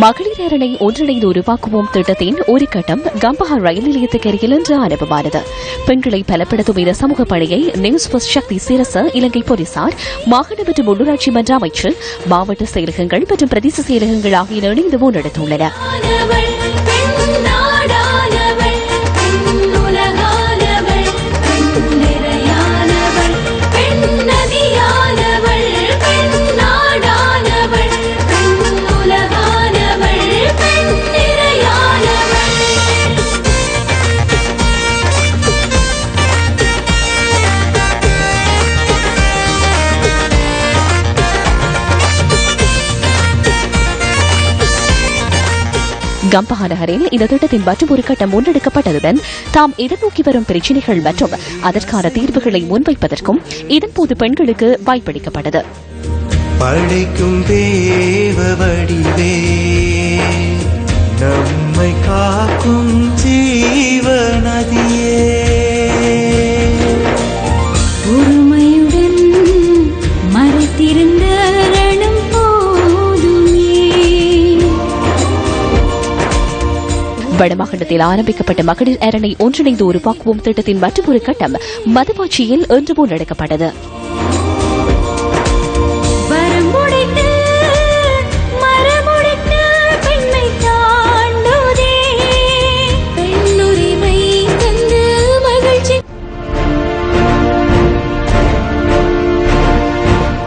மகளிர் அரணை ஒன்றிணைந்து உருவாக்குவோம் திட்டத்தின் ஒரு கட்டம் கம்பஹா ரயில் நிலையத்துக்கு அருகில் இன்று ஆரம்பமானது. பெண்களை பலப்படுத்தும் இந்த சமூக பணியை நியூஸ் ஃபர்ஸ்ட் சக்தி சிரச, இலங்கை போலீசார், மாகாண மற்றும் உள்ளூராட்சி மன்ற அமைச்சு, மாவட்ட செயலகங்கள் மற்றும் பிரதேச செயலகங்கள் ஆகியன இணைந்து முன்னெடுத்துள்ளன. கம்பஹா நகரில் இந்த திட்டத்தின் மற்றும் ஒரு கட்டம் முன்னெடுக்கப்பட்டதுடன் தாம் எதிர்நோக்கி வரும் பிரச்சினைகள் மற்றும் அதற்கான தீர்வுகளை முன்வைப்பதற்கும் இதன்போது பெண்களுக்கு வாய்ப்பளிக்கப்பட்டது. படைக்கும் தேவ வடிவே, நம்மை காக்கும் ஜீவநதியே, பொறுமையுடன் மறைத்திருந்த வடமாகாணத்தில் ஆரம்பிக்கப்பட்ட மகளிர் அரணை ஒன்றிணைந்து உருவாக்குவோம் திட்டத்தின் மற்றொரு கட்டம் மதவாச்சியில் இன்று முன்னெடுக்கப்பட்டது.